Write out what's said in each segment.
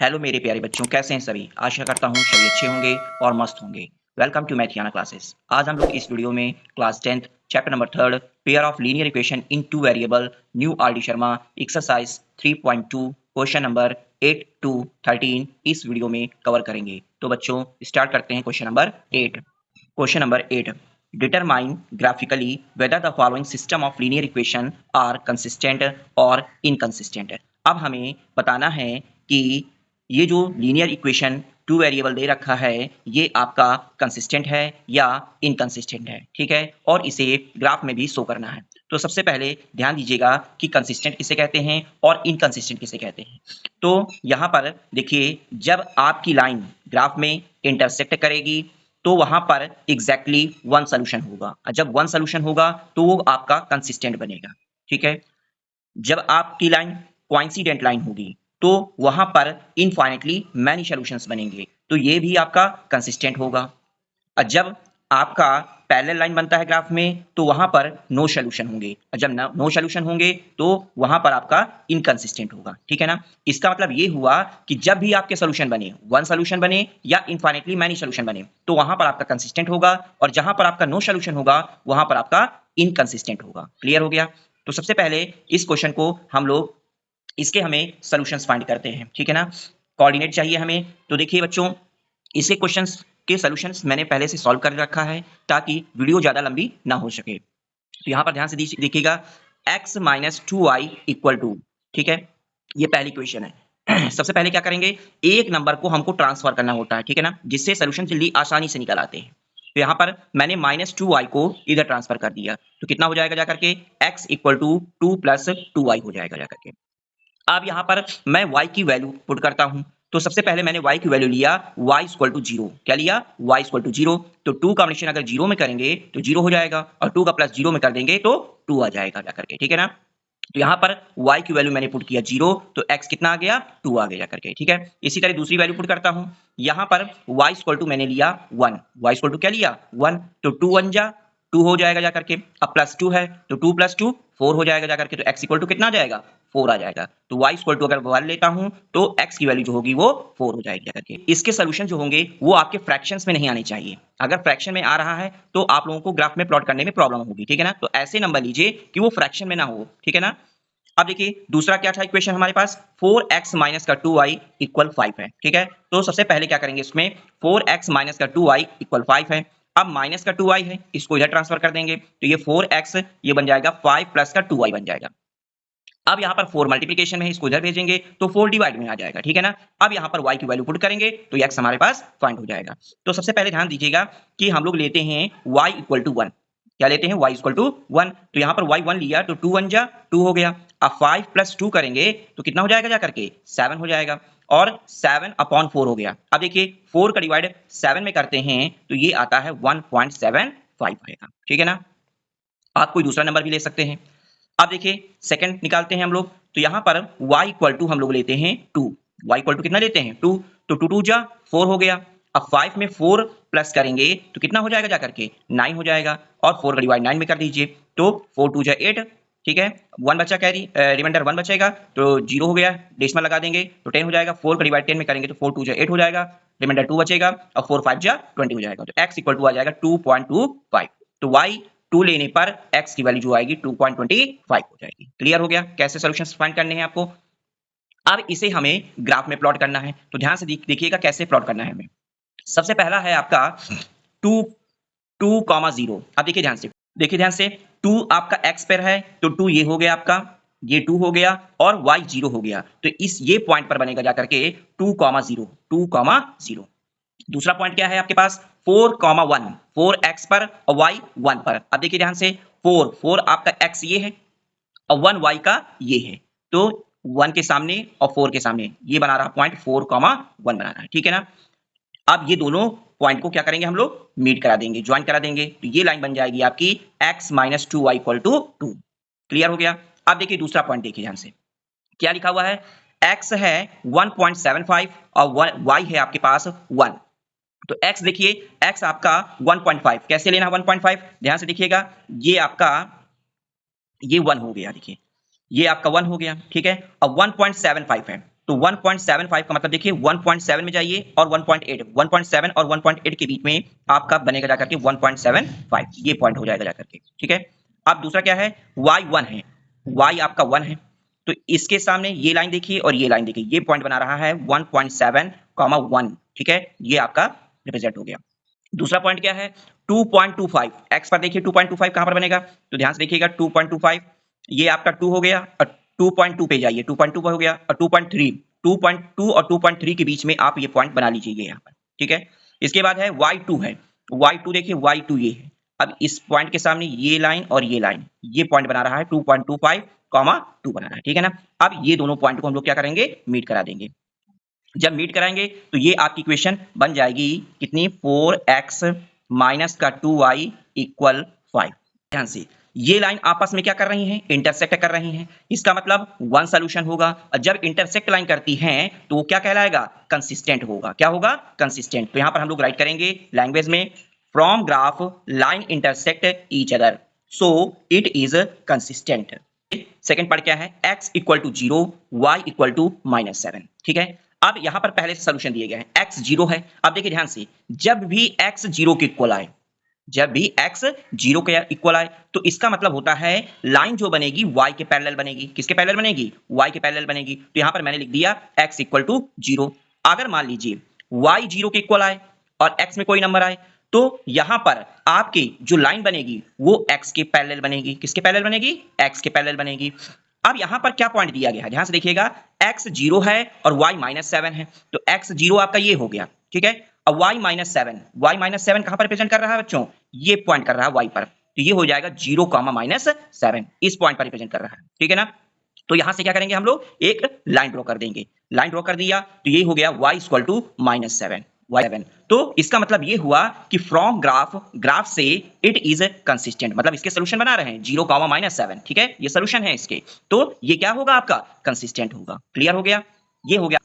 Hello मेरे प्यारे बच्चों, कैसे हैं सभी? आशा करता हूँ सभी अच्छे होंगे और मस्त होंगे। Welcome to Mathiyana classes. आज हम लोग इस वीडियो में class 10th chapter number 3 pair of linear equation in two variable new R D Sharma exercise 3.2 question number 8 to 13 इस वीडियो में कवर करेंगे। तो बच्चों स्टार्ट करते हैं question number 8। Question number 8, determine graphically whether the following system of linear equation are consistent or inconsistent। अब हमें बताना है कि ये जो लीनियर इक्वेशन टू वेरिएबल दे रखा है ये आपका कंसिस्टेंट है या इनकंसिस्टेंट है, ठीक है, और इसे ग्राफ में भी शो करना है। तो सबसे पहले ध्यान दीजिएगा कि कंसिस्टेंट किसे कहते हैं और इनकंसिस्टेंट किसे कहते हैं। तो यहाँ पर देखिए, जब आपकी लाइन ग्राफ में इंटरसेक्ट करेगी तो वहां पर एग्जैक्टली वन सोल्यूशन होगा, और जब वन सोल्यूशन होगा तो वो आपका कंसिस्टेंट बनेगा, ठीक है। जब आपकी लाइन कोइंसिडेंट लाइन होगी तो वहां पर इनफाइनेटली मैनी सॉल्यूशंस बनेंगे, तो ये भी आपका कंसिस्टेंट होगा। और जब आपका पैरेलल लाइन बनता है ग्राफ में तो वहां पर नो सॉल्यूशन होंगे, और जब नो सॉल्यूशन होंगे तो वहां पर आपका इनकंसिस्टेंट होगा, ठीक है ना। इसका मतलब ये हुआ कि जब भी आपके सॉल्यूशन बने, वन सॉल्यूशन बने या इनफाइनेटली मैनी सॉल्यूशन बने, तो वहां पर आपका कंसिस्टेंट होगा, और जहां पर आपका नो सॉल्यूशन होगा वहां पर आपका इनकंसिस्टेंट होगा। क्लियर हो गया? तो सबसे पहले इस क्वेश्चन को हम लोग इसके हमें सॉल्यूशंस फाइंड करते हैं, ठीक है ना। कोऑर्डिनेट चाहिए हमें। तो देखिए बच्चों, इसके क्वेश्चंस के सॉल्यूशंस मैंने पहले से सॉल्व कर रखा है ताकि वीडियो ज्यादा लंबी ना हो सके। तो यहां पर ध्यान से देखिएगा, x minus 2y equal to, ठीक है, ये पहली क्वेश्चन है। सबसे पहले क्या करेंगे, एक नंबर को हमको ट्रांसफर करना होता है, ठीक है ना, जिससे सॉल्यूशन जल्दी आसानी से निकल आते हैं। तो यहाँ पर मैंने -2y को इधर ट्रांसफर कर दिया, तो कितना हो जाएगा जाकर के, x equal to 2 plus 2y हो जाएगा जाकर के। अब यहाँ पर मैं y की वैल्यू पुट करता हूं। तो सबसे पहले मैंने y की वैल्यू लिया y इक्वल टू 0। क्या लिया? y equal to 0। तो 2 का कॉम्बिनेशन अगर 0 में करेंगे तो 0 हो जाएगा, और 2 का प्लस 0 में कर देंगे तो 2 आ जाएगा जाकर के, ठीक है ना। तो यहाँ पर y की वैल्यू मैंने पुट किया 0, तो x कितना आ गया? 2 आ गया जाकर के, ठीक है। इसी तरह दूसरी वैल्यू पुट करता हूं। यहाँ पर y इक्वल टू मैंने लिया 1, y इक्वल टू क्या लिया? 1। तो 2 1 जा 2 हो जाएगा जाकर के, अब प्लस 2 है तो 2 प्लस 2 4 हो जाएगा जाकर के, तो x इक्वल टू कितना आ जाएगा? 4 आ जाएगा। तो y इक्वल टू अगर 1 लेता हूं तो x की वैल्यू जो होगी वो 4 हो जाएगी जाकर के। इसके सॉल्यूशन जो होंगे वो आपके फ्रैक्शंस में नहीं आने चाहिए। अगर फ्रैक्शन में आ रहा है तो आप लोगों को ग्राफ में प्लॉट करने में प्रॉब्लम होगी, ठीक है ना। तो ऐसे नंबर लीजिए कि वो फ्रैक्शन में ना हो, ठीक है ना। अब देखिए दूसरा क्या था इक्वेशन हमारे पास, 4x माइनस का 2y इक्वल 5 है, ठीक है। तो सबसे पहले क्या करेंगे, इसमें 4x माइनस का 2y इक्वल 5 है। अब माइनस का 2y है, इसको इधर ट्रांसफर कर देंगे, तो ये 4x ये बन जाएगा 5 प्लस का 2y बन जाएगा। अब यहाँ पर 4 मल्टीप्लिकेशन में है, इसको इधर भेजेंगे तो 4 डिवाइड में आ जाएगा, ठीक है ना। अब यहाँ पर y की वैल्यू पुट करेंगे तो x हमारे पास फाइंड हो जाएगा। तो सबसे पहले ध्यान दीजिएगा कि हम लोग लेते हैं y इक्वल टू 1। क्या लेते हैं? y equal to 1। तो यहाँ पर y 1 लिया तो 2 1 जा 2 हो गया। अब 5 प्लस 2 करेंगे तो कितना हो जाएगा जाकर के? 7 हो जाएगा, और 7 अपॉन 4 हो गया। अब देखिए 4 का डिवाइड 7 में करते हैं तो ये आता है 1.75 आएगा, ठीक है ना। आप कोई दूसरा नंबर भी ले सकते हैं। अब देखिए सेकंड निकालते हैं हम लोग। तो यहां पर y इक्वल टू हम लोग लेते हैं 2। y इक्वल टू कितना लेते हैं? 2। तो 2 2 जा 4 हो गया। अब 5 में 4 प्लस करेंगे तो कितना हो जाएगा जाकर के? 9 हो जाएगा, और 4 का डिवाइड 9 में कर दीजिए तो 4 2 जा 8, ठीक है। 1 बचा, कैरी रिमाइंडर 1 बचेगा तो 0 हो गया, डेसिमल लगा देंगे तो 10 हो जाएगा। 4 का डिवाइड 10 में करेंगे तो 4 2 जा 8 हो जाएगा, रिमाइंडर 2 बचेगा, और 4 5 जा 20 हो जाएगा। तो x इक्वल टू आ जाएगा 2.25। तो y 2 लेने पर x की वैल्यू जो आएगी 2.25 हो जाएगी। क्लियर हो गया कैसे सॉल्यूशंस फाइंड करने हैं आपको। अब इसे हमें ग्राफ में प्लॉट करना है, तो ध्यान से देखिएगा कैसे प्लॉट करना है हमें। सबसे पहला है आपका 2 2,0। अब देखिए ध्यान से, देखिए ध्यान से, 2 आपका x पर है तो 2 ये हो गया आपका, ये 2 हो गया, और y 0 हो गया, तो इस ये पॉइंट पर बनेगा जाकर के 2,0 2,0। दूसरा पॉइंट क्या है आपके पास, 4,1 4x पर और y 1 पर। अब देखिए ध्यान से, 4 आपका x ये है और 1 y का ये है, तो 1 के सामने और 4 के सामने ये बना रहा पॉइंट 4,1 बना रहा है, ठीक है ना। अब ये दोनों पॉइंट को क्या करेंगे हम लोग, मीट करा देंगे, ज्वाइन करा देंगे, तो ये लाइन बन जाएगी आपकी x minus 2y equal to 2। Clear हो गया। अब देखिए दूसरा पॉइंट देखिए ध्यान से, क्या लिखा हुआ है, x है 1.75 और y है आपके पास 1। तो x देखिए, x आपका 1.5, कैसे लेना 1.5, ध्यान से देखिएगा, ये आपका ये 1 हो गया, देखिए ये आपका 1 हो गया, ठीक है। अब 1.75 है, तो 1.75 का मतलब देखिए 1.7 में जाइए और 1.7 और 1.8 के बीच में आपका बनेगा जाकर के 1.75, ये पॉइंट हो जाएगा जाकर के, ठीक है। अब दूसरा क्या है, y1 है, y आपका 1 है, तो इसके सामने ये लाइन देखिए और ये लाइन देखिए, ये पॉइंट बना रहा है 1.7, 1, ठीक है, ये आपका रिप्रेजेंट हो गया। दूसरा पॉइंट क्या है, 2.25, एक्स पर देखिए 2.25 कहां पर बनेगा, तो ध्यान से देखिएगा 2.25, ये आपका 2 हो गया और 2.2 पे जाइए, 2.2 हो गया और 2.3, 2.2 और 2.3 के बीच में आप ये पॉइंट बना लीजिए यहाँ पर, ठीक है। इसके बाद है y2 है, y2 देखिए y2 ये है, अब इस पॉइंट के सामने ये लाइन और ये लाइन, ये पॉइंट बना रहा है 2.25, 2 बना रहा है, ठीक है ना। अब ये दोनों पॉइंट को हम लोग क्या करेंगे, मीट करा देंगे। जब मीट कराएंगे तो ये आपकी इक्वेशन बन जाएगी कितनी, 4x माइनस का 2y इक्वल 5। ध्यान से ये लाइन आपस में क्या कर रही हैं, इंटरसेक्ट कर रही हैं, इसका मतलब वन सॉल्यूशन होगा। और जब इंटरसेक्ट लाइन करती हैं तो वो क्या कहलाएगा, कंसिस्टेंट होगा। क्या होगा, कंसिस्टेंट। तो यहां पर हम लोग राइट करेंगे लैंग्वेज में, from graph line intersect each other so it is consistent. Second part क्या है, x equal to 0, y equal to -7, ठीक है। अब यहां पर पहले से सोल्यूशन दिए गए हैं, x 0 है। अब देखिए ध्यान से, जब भी x 0 के इक्वल आए, जब भी x 0 के इक्वल आए, तो इसका मतलब होता है लाइन जो बनेगी y के पैरेलल बनेगी। किसके पैरेलल बनेगी, y के पैरेलल बनेगी। तो यहां पर मैंने लिख दिया x इक्वल टू 0। अगर मान लीजिए y 0 के इक्वल आए और x में कोई नंबर आए, तो यहां पर आपकी जो लाइन बनेगी वो x के पैरेलल बनेगी। किसके पैरेलल बनेगी, x के पैरेलल बनेगी। अब यहां पर क्या पॉइंट दिया गया है, ध्यान से देखिएगा, x 0 है और y -7 है, तो x 0 आपका ये हो गया, ठीक है। अब y -7 कहां पर रिप्रेजेंट कर रहा है बच्चों, ये पॉइंट कर रहा है y पर, तो ये हो जाएगा 0, -7, इस पॉइंट पर रिप्रेजेंट कर रहा है, ठीक है ना। तो यहां से क्या करेंगे हम लोग, एक लाइन ड्रॉ कर देंगे। लाइन ड्रॉ कर दिया तो ये हो गया y इक्वल टू -7, y7। तो इसका मतलब ये हुआ कि फ्रॉम ग्राफ से इट इज कंसिस्टेंट, मतलब इसके सोल्यूशन बना रहे हैं 0, -7, ठीक है, ये सोल्यूशन है इसके। तो ये क्या होगा, आपका कंसिस्टेंट होगा। क्लियर हो गया, ये हो गया।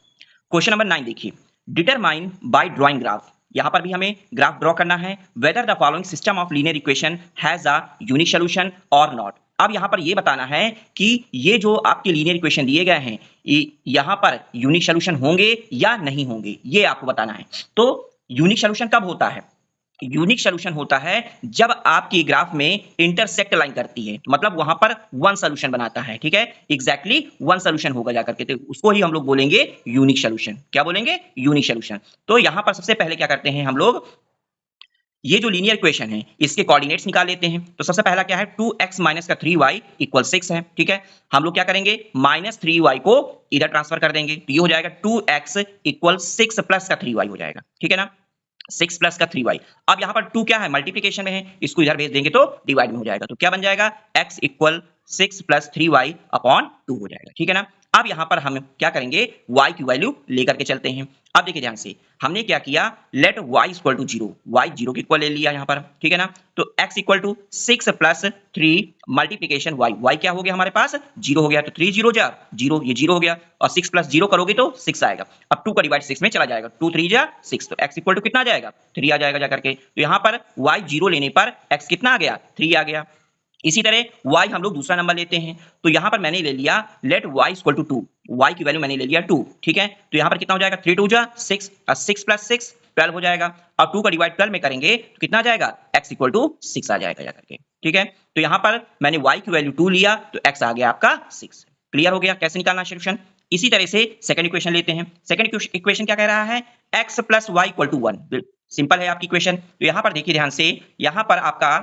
क्वेश्चन नंबर 9 देखिए, डिटरमाइन बाय ड्राइंग ग्राफ। यहां पर भी हमें ग्राफ ड्रॉ करना है, whether the following system of linear equation has a unique solution और नॉट। अब यहां पर ये बताना है कि ये जो आपके लीनियर इक्वेशन दिए गए हैं, यहां पर यूनिक सॉल्यूशन होंगे या नहीं होंगे, ये आपको बताना है। तो यूनिक सॉल्यूशन कब होता है, यूनिक सॉल्यूशन होता है जब आपकी ग्राफ में इंटरसेक्ट लाइन करती है, तो मतलब वहां पर वन सॉल्यूशन बनाता है, ठीक है, एग्जैक्टली वन सॉल्यूशन होगा जाकर के, तो उसको ही हम लोग बोलेंगे यूनिक सॉल्यूशन। क्या बोलेंगे, यूनिक सॉल्यूशन। तो यहां पर सबसे पहले क्या करते हैं हम लोग, ये जो लीनियर इक्वेशन है इसके कोऑर्डिनेट्स निकाल लेते हैं। तो सबसे पहला क्या है, 2x माइनस का 3y इक्वल 6 है, ठीक है। हम लोग क्या करेंगे, -3y को इधर ट्रांसफर कर देंगे, तो ये हो जाएगा 2x इक्वल 6 प्लस का 3y हो जाएगा, ठीक है ना, 6 प्लस का 3y। अब यहां पर 2 क्या है, मल्टीप्लीकेशन में है, इसको इधर भेज देंगे तो डिवाइड में हो जाएगा। तो क्या बन जाएगा, x equal 6 plus 3y upon 2 हो जाएगा, ठीक है ना। अब यहां पर हम क्या करेंगे, y की वैल्यू लेकर के चलते हैं। अब देखिए ध्यान से, हमने क्या किया, let y equal to 0, y 0 के इक्वल ले लिया यहां पर, ठीक है ना। तो x equal to 6 plus 3 multiplication y क्या हो गया हमारे पास, 0 हो गया, तो 3 0 जा 0, ये 0 हो गया, और 6 प्लस 0 करोगे तो 6 आएगा। अब 2 का डिवाइड 6 में चला जाएगा, 2 3 जा 6, तो x इक्वल टू कितना आ जाएगा, 3 आ जाएगा जाकर के। तो यहां पर y 0 लेने पर x कितना आ गया, 3 आ गया। इसी तरह y हम लोग दूसरा नंबर लेते हैं, तो यहां पर मैंने ले लिया let y equal to 2, y की वैल्यू मैंने ले लिया 2, ठीक है। तो यहां पर कितना हो जाएगा, 3 2 जा 6, 6 प्लस 6 12 हो जाएगा। अब 2 का डिवाइड 12 में करेंगे तो कितना आ जाएगा, x इक्वल टू 6 आ जाएगा जाकर के, ठीक है। तो यहां पर मैंने y की वैल्यू 2 लिया तो x आ गया आपका 6। क्लियर हो गया कैसे निकालना सॉल्यूशन। इसी तरह से सेकंड इक्वेशन लेते हैं। सेकंड इक्वेशन क्या कह रहा है, x plus y equal to 1, simple है आपकी इक्वेशन। तो यहां पर देखिए ध्यान से, यहां पर आपका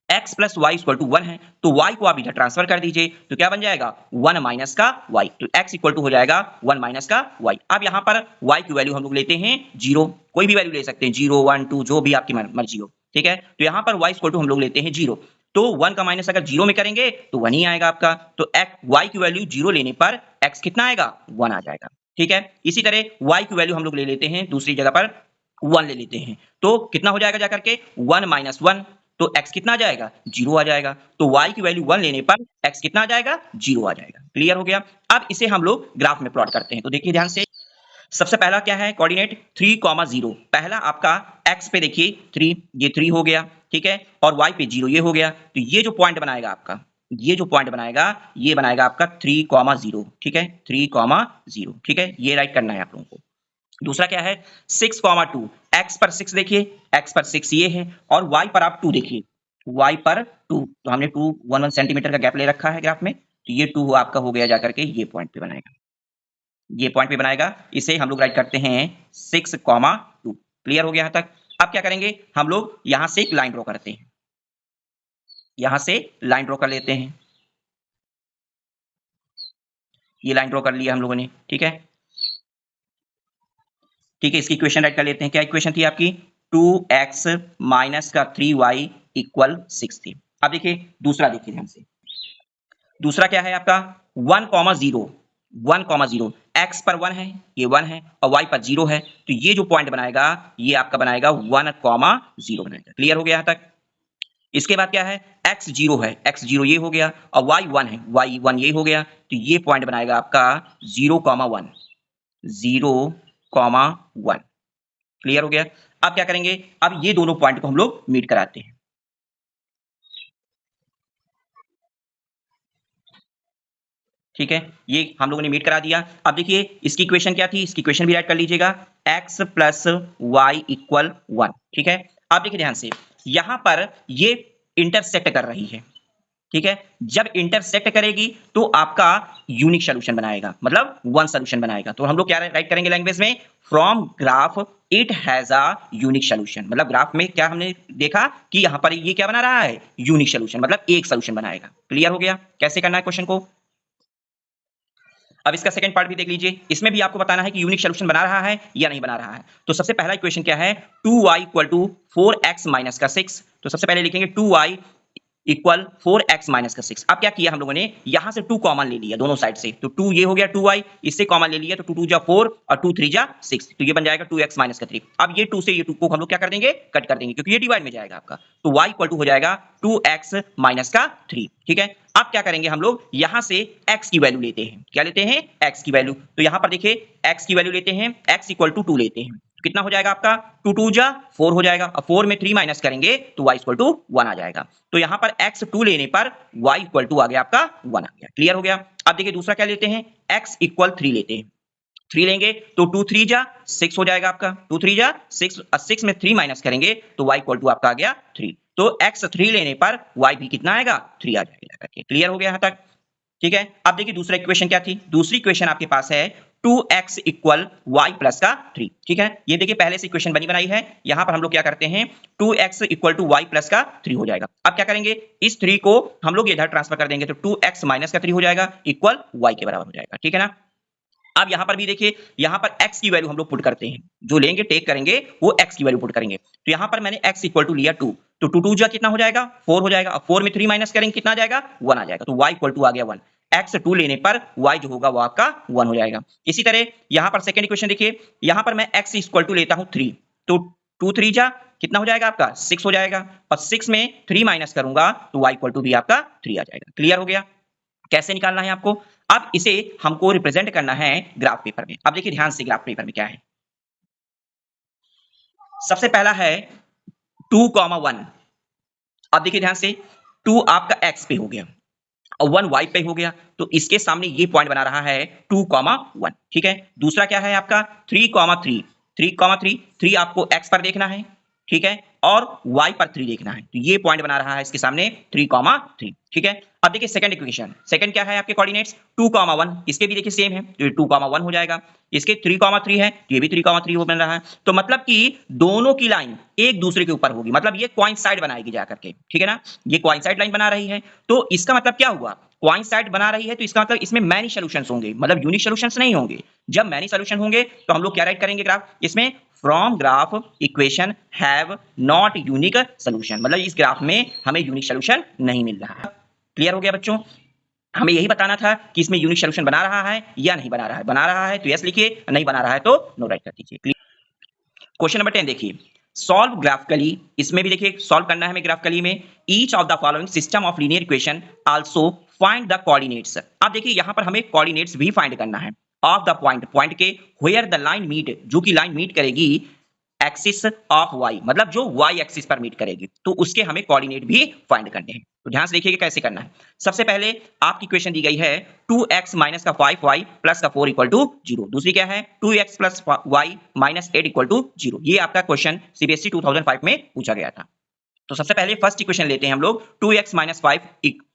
x plus y equal to 1 है, तो y को आप इधर ट्रांसफर कर दीजिए, तो क्या बन जाएगा, 1 माइनस का y, तो x इक्वल टू हो जाएगा 1 माइनस का y। अब यहां पर y की वैल्यू हम लोग लेते हैं 0, कोई भी वैल्यू ले सकते हैं, 0 1 2 जो भी आपकी मर्जी हो, ठीक है। तो यहां पर y इक्वल टू हम लोग लेते हैं 0, तो 1 का माइनस अगर 0 में करेंगे तो 1 ही आएगा आपका। तो y की वैल्यू 0 लेने पर x कितना आएगा, 1 आ जाएगा, ठीक है। इसी तरह y की वैल्यू हम लोग ले लेते हैं दूसरी जगह पर 1 ले लेते हैं, तो कितना हो जाएगा जाकर के 1 माइनस 1, तो x कितना आ जाएगा, 0 आ जाएगा। तो y की वैल्यू 1 लेने पर x कितना आ जाएगा, 0 आ जाएगा। क्लियर हो गया। अब इसे हम लोग ग्राफ में प्लॉट करते हैं, तो देखिए ध्यान से, सबसे पहला क्या है, कोऑर्डिनेट 3, 0। पहला आपका x पे देखिए 3, ये 3 हो गया, ठीक है, और y पे 0 ये हो गया। तो ये जो पॉइंट बनाएगा आपका, ये जो पॉइंट बनाएगा ये बनाएगा आपका 3,0, ठीक है, 3,0, ठीक है, ये राइट करना है आप लोगों को। दूसरा क्या है 6,2, x पर 6 देखिए, x पर 6 ये है और y पर आप 2 देखिए, y पर 2, तो हमने 1 सेंटीमीटर का गैप ले रखा है ग्राफ में, तो ये 2 आपका हो गया जाकर के ये पॉइंट पे बनाएगा, ये पॉइंट पे बनाएगा। इसे हम लोग राइट करते हैं 6,2। क्लियर हो गया यहां तक। अब क्या करेंगे हम लोग यहां से एक लाइन ड्रॉ करते हैं, यहां से लाइन ड्रॉ कर लेते हैं, ये लाइन ड्रॉ कर लिया हम लोगों ने, ठीक है, ठीक है। इसकी इक्वेशन राइट कर लेते हैं। क्या इक्वेशन थी आपकी 2x माइनस का 3y इक्वल 6 थी। अब देखिए दूसरा, देखिए ध्यान से, दूसरा क्या है आपका 1,0, 1,0, x पर 1 है, ये 1 है और y पर 0 है, तो ये जो पॉइंट बनाएगा ये आपका बनाएगा 1,0 बनाएगा। क्लियर हो गया यहां तक। इसके बाद क्या है x 0 है, x 0 ये हो गया और y 1 है, y 1 ये हो गया, तो ये पॉइंट बनाएगा आपका 0,1, 0,1। क्लियर हो गया। अब क्या करेंगे, अब ये दोनों पॉइंट को हम लोग मीट कराते हैं, ठीक है, ये हम लोगों ने मीट करा दिया। अब देखिए इसकी इक्वेशन क्या थी, इसकी इक्वेशन भी राइट कर लीजिएगा, x प्लस वाई इक्वल 1, ठीक है। अब देखिए ध्यान से, यहां पर ये इंटरसेक्ट कर रही है, ठीक है, जब इंटरसेक्ट करेगी तो आपका यूनिक सोल्यूशन बनाएगा, मतलब वन सोल्यूशन बनाएगा। तो हम लोग क्या राइट करेंगे लैंग्वेज में, from graph it has a unique solution, मतलब ग्राफ में क्या हमने देखा कि यहां पर ये क्या बना रहा है, यूनिक सोल्यूशन, मतलब एक सोल्यूशन बनाएगा। क्लियर हो गया कैसे करना है क्वेश्चन को। अब इसका सेकंड पार्ट भी देख लीजिए, इसमें भी आपको बताना है कि यूनिक सोल्यूशन बना रहा है या नहीं बना रहा है। तो सबसे पहला इक्वेशन क्या है 2y equal to 4x minus का 6, तो सबसे पहले लिखेंगे 2y इक्वल 4x माइनस का 6। अब क्या किया हम लोगों ने, यहां से 2 कॉमन ले लिया दोनों साइड से, तो 2 ये हो गया 2y, इससे कॉमन ले लिया तो 2 2 जा 4 और 2 3 जा 6, तो ये बन जाएगा 2x माइनस का 3। अब ये 2 से ये 2 को हम लोग क्या कर देंगे, कट कर देंगे, क्योंकि ये डिवाइड में जाएगा आपका, तो y इक्वल टू हो जाएगा 2x माइनस का 3, ठीक है। अब क्या करेंगे हम लोग, यहां से x की वैल्यू लेते हैं, क्या लेते हैं, x की वैल्यू, तो यहां पर देखिए x की वैल्यू लेते हैं, x इक्वल टू 2 लेते हैं, कितना हो जाएगा आपका 2 2 जा 4 हो जाएगा, और 4 में 3 माइनस करेंगे तो y इक्वल टू 1 आ जाएगा। तो यहां पर x 2 लेने पर y इक्वल टू आ गया आपका 1 आ गया। क्लियर हो गया। अब देखिए दूसरा क्या लेते हैं, x इक्वल 3 लेते हैं, 3 लेंगे तो 2 3 जा 6 हो जाएगा आपका, 2 3 जा 6, 6 में 3 माइनस करेंगे तो y इक्वल टू आपका आ गया 3, तो x 3 लेने पर y भी कितना आएगा 3 आ जाएगा। क्लियर हो गया यहां तक, ठीक है। अब देखिए दूसरा इक्वेशन क्या थी, दूसरी इक्वेशन आपके पास है 2x इक्वल वाई प्लस का 3, ठीक है। ये देखिए पहले से इक्वेशन बनी बनाई है, यहां पर हम लोग क्या करते हैं 2x equal to Y plus का 3 हो जाएगा। अब क्या करेंगे, इस 3 को हम लोग इधर ट्रांसफर कर देंगे, तो 2x माइनस का 3 हो जाएगा इक्वल y के बराबर हो जाएगा, ठीक है ना। अब यहां पर भी देखिए, यहां पर x की वैल्यू हम लोग पुट करते हैं, जो लेंगे टेक करेंगे वो x की वैल्यू पुट करेंगे, तो यहां पर मैंने x इक्वल टू लिया 2, तो 2 2 जा कितना हो जाएगा 4 हो जाएगा, और 4 में 3 माइनस करेंगे कितना आ जाएगा 1 आ जाएगा, तो y इक्वल टू आ गया 1, x 2 लेने पर y जो होगा वो आपका 1 हो जाएगा। इसी तरह यहां पर सेकंड इक्वेशन देखिए, यहां पर मैं x इक्वल टू लेता हूं 3, तो 2 3 जा कितना हो जाएगा आपका 6 हो जाएगा, और 6 में 3 माइनस करूंगा तो y इक्वल टू भी आपका 3 आ जाएगा। क्लियर हो गया। कैसे निकालना है आपको, अब इसे हमको रिप्रेजेंट करना है ग्राफ पेपर में। अब देखिए ध्यान से ग्राफ पेपर में क्या है, सबसे पहला है 2,1। अब देखिए ध्यान से 2 आपका x पे हो गया और 1 y पे हो गया, तो इसके सामने ये पॉइंट बना रहा है 2,1, ठीक है। दूसरा क्या है आपका 3,3, 3,3, 3 आपको x पर देखना है, ठीक है, और y पर 3 देखना है, तो ये पॉइंट बना रहा है इसके सामने 3,3, ठीक है। अब देखिए सेकंड इक्वेशन, सेकंड क्या है आपके कोऑर्डिनेट्स 2,1, इसके भी देखिए सेम है, तो ये 2,1 हो जाएगा, इसके 3,3 है, ये भी 3,3 हो बन रहा है, तो मतलब कि दोनों की लाइन एक दूसरे के ऊपर होगी, मतलब ये कोइंसाइड बनाएगी जाकर के, ठीक है ना, ये कोइंसाइड लाइन बना रही है, तो इसका मतलब क्या हुआ, कोइंसाइड बना रही है, तो इसका मतलब इसमें मैनी सॉल्यूशंस होंगे, मतलब यूनिक सॉल्यूशंस नहीं होंगे। जब मैनी सॉल्यूशन होंगे तो हम लोग क्या राइट करेंगे ग्राफ, इसमें from graph equation have not unique solution, मतलब इस ग्राफ में हमें यूनिक सॉल्यूशन नहीं मिल रहा है। क्लियर हो गया बच्चों, हमें यही बताना था कि इसमें यूनिक सॉल्यूशन बना रहा है या नहीं बना रहा है, बना रहा है तो यस लिखिए, नहीं बना रहा है तो नो राइट कर दीजिए। क्वेश्चन नंबर 10 देखिए, सॉल्व ग्राफिकली, इसमें भी देखिए सॉल्व करना है हमें ग्राफिकली में, each of the following system of linear equation also find the coordinates. अब देखिए यहां पर हमें कोऑर्डिनेट्स भी फाइंड करना है ऑफ द पॉइंट, पॉइंट के वेयर द लाइन मीट, जो कि लाइन मीट करेगी एक्सिस ऑफ वाई, मतलब जो वाई एक्सिस पर मीट करेगी, तो उसके हमें कोऑर्डिनेट भी फाइंड करने हैं। तो ध्यान से देखिएगा कैसे करना है। सबसे पहले आपकी इक्वेशन दी गई है 2x माइनस का 5y प्लस का 4 इक्वल टू 0। दूसरी क्या है 2x plus y minus 8 equal to 0। ये आपका क्वेश्चन सीबीएसई 2005 में पूछा गया था। तो सबसे पहले फर्स्ट इक्वेशन लेते हैं हम लोग 2x minus 5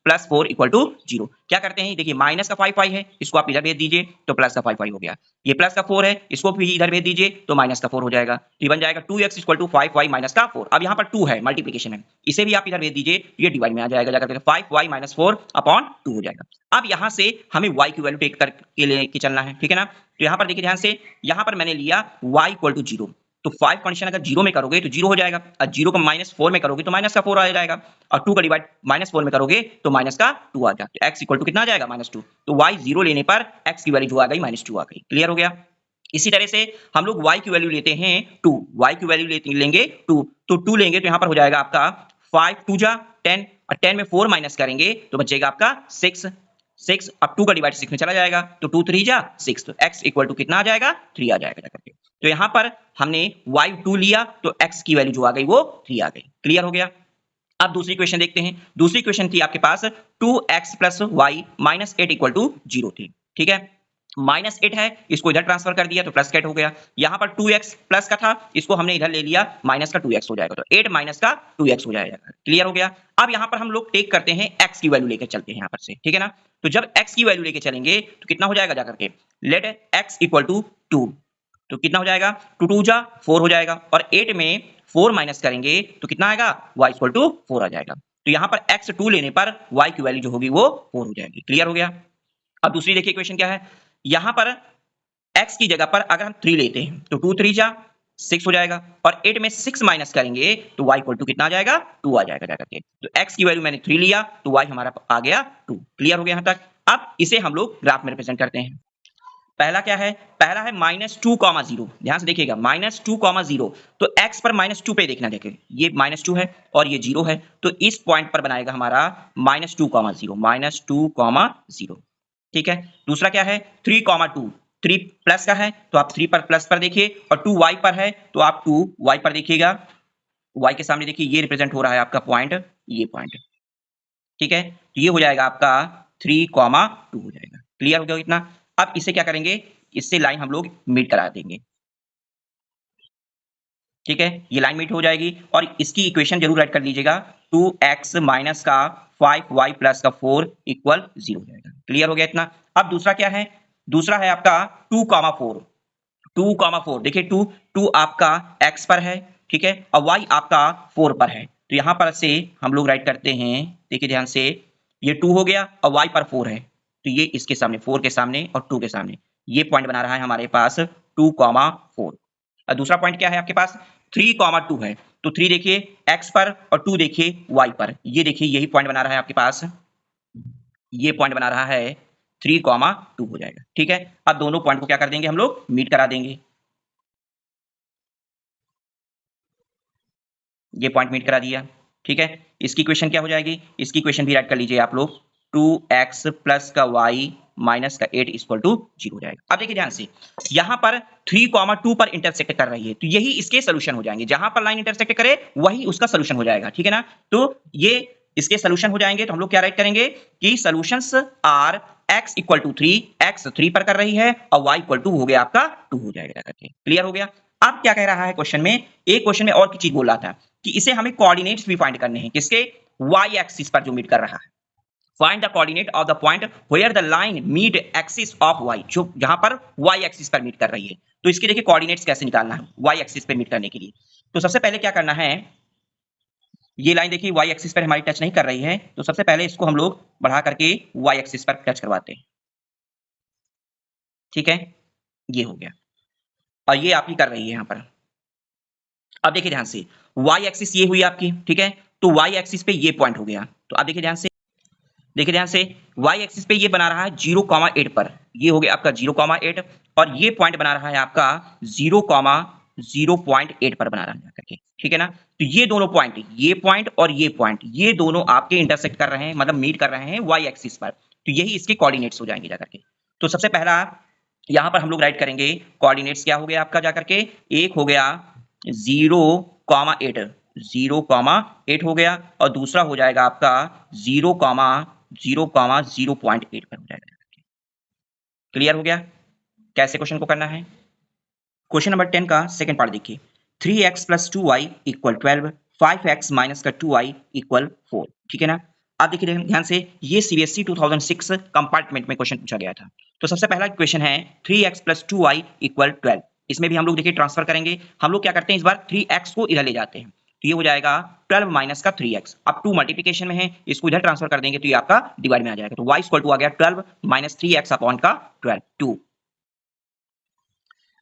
plus 4 equal to 0। क्या करते हैं, देखिए माइनस का 5y है, इसको आप इधर भेज दीजिए तो प्लस का 5y हो गया। ये प्लस का 4 है, इसको भी इधर भेज दीजिए तो माइनस का 4 हो जाएगा। तो ये बन जाएगा 2x equal to 5y minus का 4। अब यहाँ पर 2 है, मल्टीप्लीकेशन है, इसे भी आप इधर भेज दीजिए, ये डिवाइड में आ जाएगा, जाकर 5y माइनस 4 अपॉन 2 हो जाएगा। अब यहाँ से हमें y की वैल्यू टेक करके लेके चलना है, ठीक है ना। तो यहाँ पर देखिए ध्यान से, यहाँ पर मैंने लिया y इक्वल टू 0, तो 5 कंडीशन अगर 0 में करोगे तो 0 हो जाएगा, और 0 को माइनस 4 में करोगे तो माइनस का 4 आ जाएगा, और 2 का डिवाइड माइनस 4 में करोगे तो माइनस का 2 आ जाएगा। तो x इक्वल टू कितना आ जाएगा, -2। तो y 0 लेने पर x की वैल्यू जो आ गई -2 आ गई। क्लियर हो गया। इसी तरह से हम लोग y की वैल्यू लेते हैं 2, y की वैल्यू लेंगे 2, तो 2 लेंगे तो यहाँ पर हो जाएगा आपका 5 2 जा 10, और 10 में 4 माइनस करेंगे तो बचेगा आपका 6, अब 2 का डिवाइड 6 में चला जाएगा, तो 2 3 जा 6, तो x इक्वल टू कितना आ जाएगा, 3 आ जाएगा करके। तो यहाँ पर हमने y2 लिया तो x की वैल्यू जो आ गई वो 3 आ गई। क्लियर हो गया। अब दूसरी क्वेश्चन देखते हैं। दूसरी क्वेश्चन थी आपके पास 2x plus y minus 8 equal to 0 थी, ठीक है। -8 है, इसको इधर ट्रांसफर कर दिया तो प्लस 8 हो गया। यहाँ पर 2x प्लस का था, इसको हमने इधर ले लिया, माइनस का 2x हो जाएगा, तो 8 माइनस का 2x हो जाएगा। क्लियर हो गया। अब यहाँ पर हम लोग टेक करते हैं x की वैल्यू लेकर चलते हैं यहाँ पर से, ठीक है ना। तो जब x की वैल्यू लेके चलेंगे तो कितना हो जाएगा जाकर के, लेट x इक्वल टू 2, तो कितना हो जाएगा 2 2 जा 4 हो जाएगा, और 8 में 4 माइनस करेंगे तो कितना आएगा, y इक्वल टू 4 आ जाएगा। तो यहाँ पर x 2 लेने पर y की वैल्यू जो होगी वो 4 हो जाएगी। क्लियर हो गया। अब दूसरी देखिए इक्वेशन क्या है, यहाँ पर x की जगह पर अगर हम 3 लेते हैं तो 2 3 जा 6 हो जाएगा, और 8 में 6 माइनस करेंगे तो y इक्वल टू कितना आ जाएगा, 2 आ जाएगा जाकर के। तो x की वैल्यू मैंने 3 लिया तो y हमारा आ गया 2। क्लियर हो गया यहाँ तक। अब इसे हम लोग ग्राफ में रिप्रेजेंट करते हैं। पहला क्या है, पहला है -2, 0। ध्यान से देखिएगा -2, 0, तो x पर -2 पे देखना, देखिए ये -2 है और ये 0 है, तो इस पॉइंट पर बनाएगा हमारा -2, 0, -2, 0। ठीक है। दूसरा क्या है 3, 2, 3 प्लस का है तो आप 3 पर प्लस पर देखिए, और 2 y पर है तो आप 2 y पर देखिएगा। y के सामने देखिए ये रिप्रेजेंट हो रहा है आपका पॉइंट, ये पॉइंट, ठीक है। तो ये हो जाएगा आपका 3, 2 हो जाएगा। क्लियर हो गया इतना। अब इसे क्या करेंगे, इससे लाइन हम लोग मीट करा देंगे, ठीक है। ये लाइन मीट हो जाएगी, और इसकी इक्वेशन जरूर राइट कर लीजिएगा, 2x माइनस का 5y प्लस का 4 इक्वल 0 हो जाएगा। क्लियर हो गया इतना। अब दूसरा क्या है, दूसरा है आपका 2, 4, 2, 4, देखिए 2 आपका x पर है, ठीक है, और y आपका 4 पर है। तो यहां पर से हम लोग राइट करते हैं, देखिए ध्यान से, ये 2 हो गया और y पर 4 है, तो ये इसके सामने 4 के सामने और 2 के सामने ये पॉइंट बना रहा है हमारे पास 2, 4। और दूसरा पॉइंट क्या है आपके पास 3, 2 है, तो 3 देखिए x पर और 2 देखिए y पर, ये देखिए यही पॉइंट बना रहा है आपके पास, ये पॉइंट बना रहा है 3, 2 हो जाएगा। ठीक है। अब दोनों पॉइंट को क्या कर देंगे हम लोग, मीट करा देंगे। ये पॉइंट मीट करा दिया, ठीक है। इसकी इक्वेशन क्या हो जाएगी, इसकी इक्वेशन भी राइट कर लीजिए आप लोग, 2x प्लस का y माइनस का 8 इक्वल टू 0 हो जाएगा। अब देखिए ध्यान से, यहां पर 3, 2 पर इंटरसेक्ट कर रही है, तो यही इसके सोल्यूशन हो जाएंगे। जहां पर लाइन इंटरसेक्ट करे वही उसका सोल्यूशन हो जाएगा, ठीक है ना। तो ये इसके सोल्यूशन हो जाएंगे, तो हम लोग क्या राइट करेंगे कि solutions are x equal to 3, x 3 पर कर रही है और y इक्वल टू हो गया आपका 2 हो जाएगा करके। क्लियर हो गया। अब क्या कह रहा है क्वेश्चन में, एक क्वेश्चन में और की चीज बोल रहा था कि इसे हमें कोऑर्डिनेट्स भी फाइंड करने हैं, किसके, y एक्सिस पर जो मीट कर रहा है। Find the coordinate of the point where the line meet axis of y, जो जहां पर y एक्सिस पर मीट कर रही है। तो इसके देखिए कोऑर्डिनेट्स कैसे निकालना है y एक्सिस पर मीट करने के लिए। तो सबसे पहले क्या करना है, ये लाइन देखिए y एक्सिस पर हमारी टच नहीं कर रही है, तो सबसे पहले इसको हम लोग बढ़ा करके y एक्सिस पर टच करवाते हैं, ठीक है, ये हो गया, और ये आपकी कर रही है यहां पर। अब देखिए ध्यान से, y एक्सिस ये हुई आपकी, ठीक है, तो y एक्सिस पे ये पॉइंट हो गया। तो अब देखिए ध्यान से, देखिए ध्यान से, y एक्सिस पे ये बना रहा है 0,8 पर, ये हो गया आपका 0,8, और ये पॉइंट बना रहा है आपका 0,0.8 पर बना रहा है करके, ठीक है ना। तो ये दोनों पॉइंट, ये पॉइंट और ये पॉइंट, ये दोनों आपके इंटरसेक्ट कर रहे हैं, मतलब मीट कर रहे हैं y एक्सिस पर, तो यही इसके कोऑर्डिनेट्स हो जाएंगे जाकर के। तो सबसे पहला यहां पर हम लोग राइट करेंगे कोऑर्डिनेट्स, क्या हो गया आपका जाकर के, एक हो गया 0,8 0,8 हो गया और दूसरा हो जाएगा आपका 0,0,0.8 पर हो जाएगा। क्लियर हो गया कैसे क्वेश्चन को करना है। क्वेश्चन नंबर 10 का सेकंड पार्ट देखिए, 3x plus 2y equal 12, 5x minus का 2y इक्वल 4। ठीक है ना। आप देखिए ध्यान से, ये सीबीएसई 2006 कंपार्टमेंट में क्वेश्चन पूछा गया था। तो सबसे पहला क्वेश्चन है 3x प्लस 2y इक्वल 12। इसमें भी हम लोग देखिए ट्रांसफर करेंगे। हम लोग क्या करते हैं, इस बार 3x को इधर ले जाते हैं, तो ये हो जाएगा 12 माइनस का 3x। अब 2 मल्टीप्लिकेशन में है, इसको इधर ट्रांसफर कर देंगे तो ये आपका डिवाइड में आ जाएगा। तो y इक्वल टू आ गया 12 माइनस 3x अपॉन का 12 2।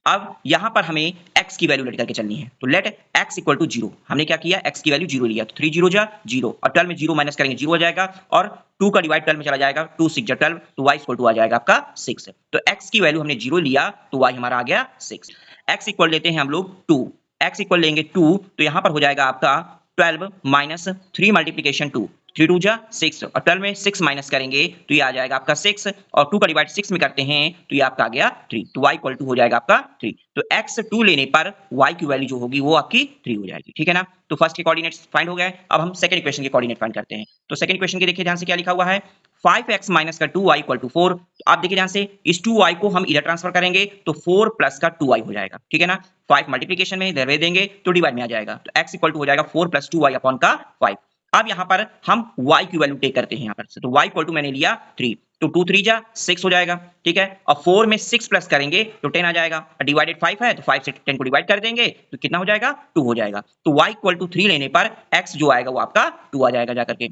अब यहां पर हमें x की वैल्यू लेट करके चलनी है, तो लेट x इक्वल टू 0। हमने क्या किया, x की वैल्यू 0 लिया, तो 3 0 जा 0 और 12 में 0 माइनस करेंगे 0 हो जाएगा और 2 का डिवाइड 12 में चला जाएगा, 2 6 जा 12, तो y इक्वल टू आ जाएगा आपका 6। तो x की वैल्यू हमने 0 लिया तो y हमारा आ गया 6। x इक्वल लेते हैं हम लोग 2, x इक्वल लेंगे 2, तो यहां पर हो जाएगा आपका 12 माइनस 3 मल्टीप्लिकेशन 2, 3 2 जा 6 और 12 में 6 माइनस करेंगे तो ये आ जाएगा आपका 6 और 2 का डिवाइड 6 में करते हैं तो ये आपका आ गया 3, तो y इक्वल टू हो जाएगा आपका 3। तो x 2 लेने पर y की वैल्यू जो होगी वो आपकी 3 हो जाएगी। ठीक है ना। तो फर्स्ट के कोऑर्डिनेट्स फाइंड हो गए। अब हम सेकंड इक्वेशन के कोऑर्डिनेट फाइंड करते हैं। तो सेकंड इक्वेशन के देखिए ध्यान से क्या लिखा हुआ है, 5x माइनस का 2y इक्वल टू 4। आप देखिए ध्यान से, इस 2y को हम इधर ट्रांसफर करेंगे तो 4 प्लस का 2y हो जाएगा। ठीक है ना। 5 मल्टीप्लिकेशन में इधर दे देंगे तो डिवाइड में आ जाएगा, तो x इक्वल टू हो जाएगा 4 प्लस 2y अपॉन का 5। अब यहां पर हम y की वैल्यू टेक करते हैं यहां पर से, तो y इक्वल टू मैंने लिया 3, तो 2 3 जा 6 हो जाएगा। ठीक है। और 4 में 6 प्लस करेंगे तो 10 आ जाएगा, डिवाइडेड 5 है तो 5 से 10 को डिवाइड कर देंगे तो कितना हो जाएगा 2 हो जाएगा। तो y इक्वल टू 3 लेने पर x जो आएगा वो आपका 2 आ जाएगा जाकर के।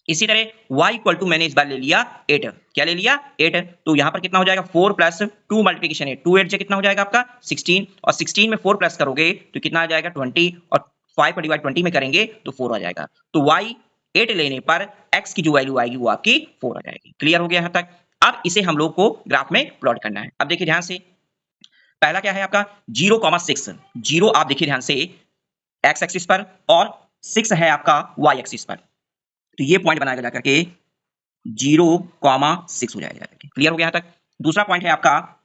इसी तरह y इक्वल टू मैंने इस बार ले लिया 8, क्या ले लिया 8, तो यहां पर कितना हो जाएगा 4 प्लस 2 मल्टीप्लिकेशन है 2 8 से कितना हो जाएगा आपका 16 और 16 में 4 प्लस करोगे तो कितना आ जाएगा 20 और 5 पर डिवाइड 20 में करेंगे तो 4 आ जाएगा। तो y 8 लेने पर x की जो वैल्यू आएगी वो आपकी 4 आ जाएगी। क्लियर हो गया यहां तक। अब इसे हम लोग को ग्राफ में प्लॉट करना है। अब देखिए ध्यान से, पहला क्या है आपका 0,6, 0 आप देखिए ध्यान से x एक्सिस पर और 6 है आपका y एक्सिस पर, तो ये पॉइंट बनाएगा जाकर के 0,6 हो जाएगा। क्लियर हो गया यहाँ तक। दूसरा पॉइंट है आपका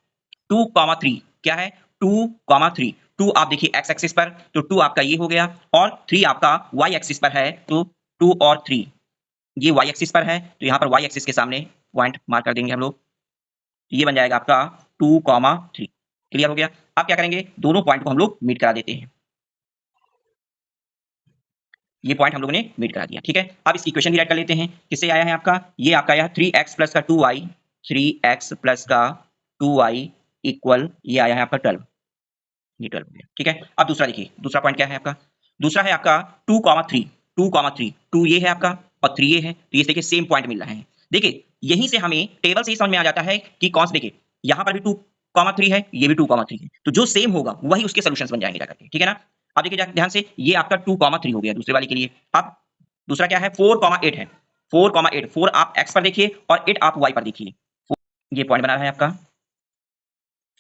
2,3, क्या है 2,3, 2 आप देखिए x एक्सिस पर, तो 2 आपका ये हो गया और 3 आपका y एक्सिस पर है, तो 2 और 3 ये y एक्सिस पर है, तो यहाँ पर y एक्सिस के सामने पॉइंट मार्क कर देंगे हम लोग, ये बन जाएगा आपका 2,3। क्लियर हो गया। अब क्या करेंगे, दोनों पॉइंट को हम लोग मीट करा देते हैं। ये पॉइंट हम लोगों ने मीट करा दिया। ठीक है। अब इसकी इक्वेशन भी राइट कर लेते हैं। किससे आया है आपका, ये आपका आया 3x प्लस का 2y, 3x प्लस का 2y इक्वल ये आया है आपका 12, ये 12 हो गया। ठीक है। अब दूसरा देखिए, दूसरा पॉइंट क्या है आपका, दूसरा है आपका 2,3, 2,3, 2 ये है आपका और 3 ये है, तो ये देखिए सेम पॉइंट मिल रहा है। देखिए यहीं से हमें टेबल से ही समझ में आ जाता है कि कौन सा, देखिए यहाँ पर भी 2,3 है, ये भी 2,3 है, तो जो सेम होगा वही उसके सोल्यूशंस बन जाएंगे जाकर के। ठीक है ना। अब देखिए ध्यान से, ये आपका 2,3 हो गया दूसरे वाले के लिए। अब दूसरा क्या है 4,8 है, 4,8, 4 आप x पर देखिए और 8 आप y पर देखिए, ये पॉइंट बना रहा है आपका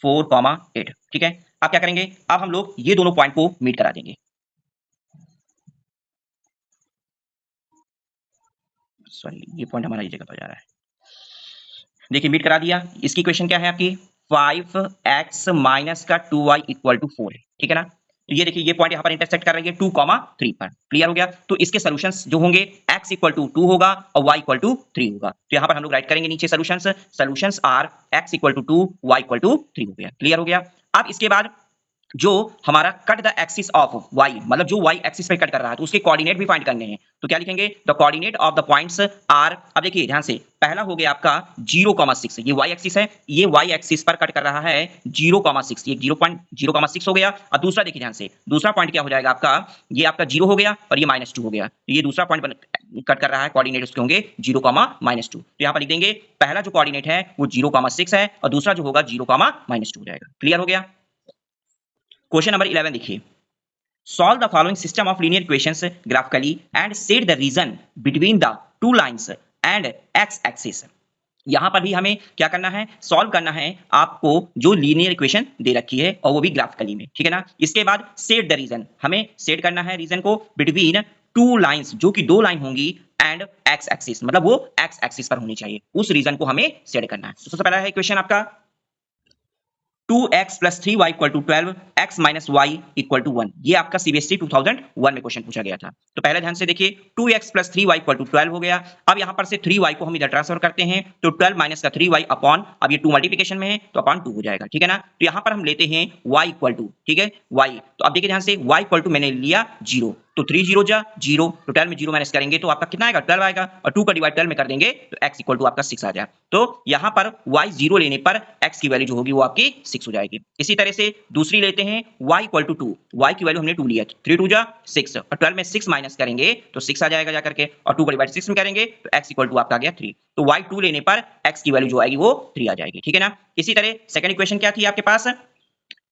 4,8। ठीक है। अब क्या करेंगे, अब हम लोग ये दोनों पॉइंट को मीट करा देंगे। सॉरी, ये पॉइंट हमारा ये जगह पर जा रहा है। देखिए मीट करा दिया। इसकी इक्वेशन क्या है आपकी 5x माइनस का 2y इक्वल टू 4 है। ठीक है ना। तो ये देखिए ये पॉइंट यहाँ पर इंटरसेक्ट कर रही है 2,3 पर। क्लियर हो गया। तो इसके सॉल्यूशंस जो होंगे x इक्वल टू 2 होगा और y इक्वल टू 3 होगा। तो यहाँ पर हम लोग राइट करेंगे नीचे solutions, solutions are x equal to 2, y equal to 3 हो गया। क्लियर हो गया। अब इसके बाद जो हमारा cut the axis of y, मतलब जो y एक्सिस पे कट कर रहा है तो उसके कोऑर्डिनेट भी फाइंड करने हैं। तो क्या लिखेंगे, the coordinate of the points are. अब देखिए ध्यान से, पहला हो गया आपका 0,6, ये y एक्सिस है, ये y एक्सिस पर कट कर रहा है 0,6, ये 0,6 हो गया। और दूसरा देखिए ध्यान से, दूसरा पॉइंट क्या हो जाएगा आपका, ये आपका 0 हो गया और ये -2 हो गया, तो ये दूसरा पॉइंट कट कर रहा है, कोऑर्डिनेट उसके होंगे 0,-2। तो यहाँ पर लिख देंगे पहला जो कोऑर्डिनेट है वो 0,6 है और दूसरा जो होगा 0,-2 हो जाएगा। क्लियर हो गया। क्वेश्चन नंबर 11 देखिए, solve the following system of linear equations graphically and set the region between the two lines and x axis। यहां पर भी हमें क्या करना है, सॉल्व करना है आपको जो लीनियर इक्वेशन दे रखी है और वो भी ग्राफिकली में। ठीक है ना। इसके बाद सेट द रीजन, हमें सेट करना है रीजन को बिटवीन टू लाइंस, जो कि दो लाइन होंगी, एंड एक्स एक्सिस, मतलब वो एक्स एक्सिस पर होनी चाहिए, उस रीजन को हमें सेट करना है। सबसे पहला है इक्वेशन आपका 2x plus 3y equal to 12, x minus y equal to 1। ये आपका सीबीएसई 2001 में क्वेश्चन पूछा गया था। तो पहले ध्यान से देखिए, 2x plus 3y equal to 12 हो गया। अब यहाँ पर से 3y को हम इधर ट्रांसफर करते हैं, तो 12 माइनस का 3y अपॉन, अब ये 2 मल्टीप्लिकेशन में है तो अपॉन 2 हो जाएगा, ठीक है ना। तो यहाँ पर हम लेते हैं y इक्वल टू, ठीक है, y। तो अब देखिए ध्यान से, y इक्वल टू मैंने लिया 0, तो 3 0 जा 0, तो 12 में 0 माइनस करेंगे तो आपका कितना आएगा, 12 आएगा, और 2 का डिवाइड 12 में कर देंगे तो x इक्वल टू आपका 6 आ जाएगा। तो यहाँ पर y 0 लेने पर x की वैल्यू जो होगी वो आपकी 6 हो जाएगी। इसी तरह से दूसरी लेते हैं, y इक्वल टू 2, y की वैल्यू हमने 2 लिया, 3 2 जा 6, और 12 में 6 माइनस करेंगे तो 6 आ जाएगा जाकर के, और 2 का डिवाइड 6 में करेंगे तो x इक्वल टू आपका आ गया 3। तो y 2 लेने पर x की वैल्यू जो आएगी वो 3 आ जाएगी, ठीक है ना। इसी तरह सेकंड इक्वेशन क्या थी आपके पास,